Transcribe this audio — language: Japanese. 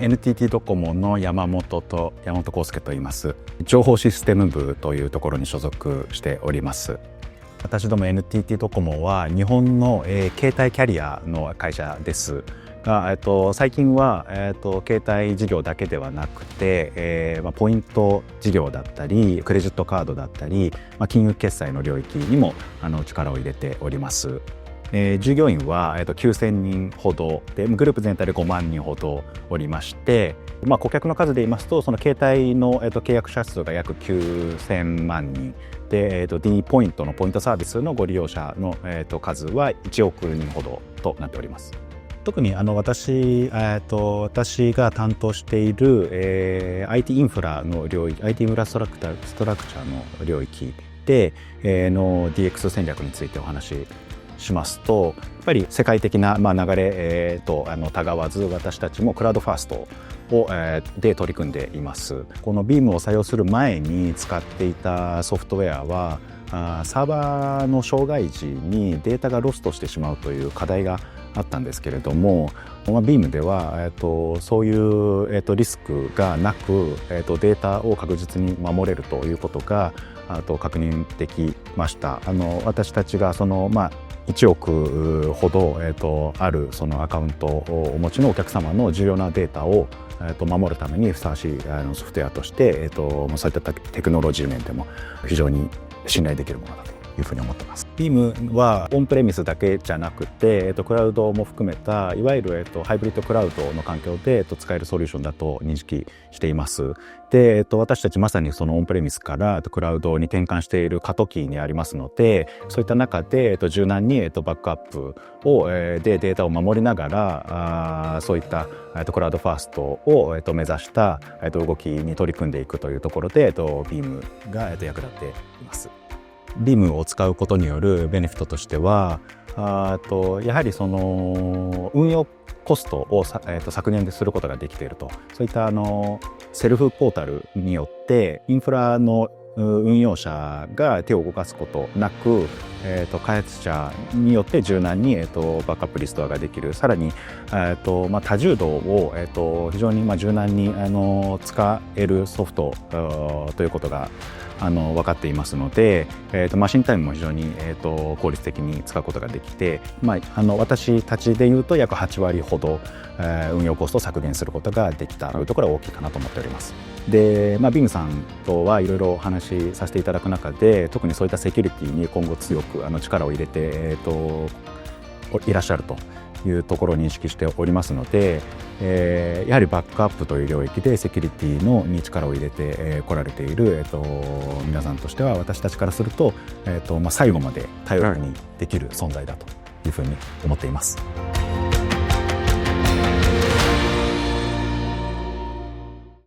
NTT ドコモの山本康介と言います。情報システム部というところに所属しております。私ども NTT ドコモは日本の、携帯キャリアの会社ですが、最近は、携帯事業だけではなくて、ポイント事業だったりクレジットカードだったり、金融決済の領域にも力を入れております。従業員は9000人ほどで、グループ全体で5万人ほどおりまして、顧客の数で言いますと、その携帯の契約者数が約9000万人で、D ポイントのポイントサービスのご利用者の数は1億人ほどとなっております。特に私が担当している、IT インフラの領域、IT インフラストラクチャーの領域で、の DX 戦略についてお話ししますと、やっぱり世界的な流れとたがわず、私たちもクラウドファーストで取り組んでいます。この BEAM を採用する前に使っていたソフトウェアはサーバーの障害時にデータがロストしてしまうという課題があったんですけれども、BEAM ではそういうリスクがなくデータを確実に守れるということが確認できました。私たちが1億ほど、あるそのアカウントをお持ちのお客様の重要なデータを守るためにふさわしいソフトウェアとして、そういったテクノロジー面でも非常に信頼できるものだというふうに思っています。BEAM はオンプレミスだけじゃなくて、クラウドも含めたいわゆるハイブリッドクラウドの環境で使えるソリューションだと認識しています。で、私たちまさにそのオンプレミスからクラウドに転換している過渡期にありますので、そういった中で柔軟にバックアップをでデータを守りながらそういったクラウドファーストを目指した動きに取り組んでいくというところでBEAM が役立っています。BEAM を使うことによるベネフィットとしては、やはりその運用コストを削減することができていると。そういったセルフポータルによってインフラの運用者が手を動かすことなく、開発者によって柔軟にバックアップリストアができる。さらに多重度を非常に柔軟に使えるソフトということが分かっていますので、マシンタイムも非常に効率的に使うことができて、私たちでいうと約8割ほど運用コストを削減することができたというところが大きいかなと思っております。で、BEAM さんとはいろいろお話しさせていただく中で、特にそういったセキュリティに今後強く力を入れていらっしゃるというところを認識しておりますので、やはりバックアップという領域でセキュリティに力を入れてこられている皆さんとしては、私たちからすると最後まで頼りにできる存在だというふうに思っています。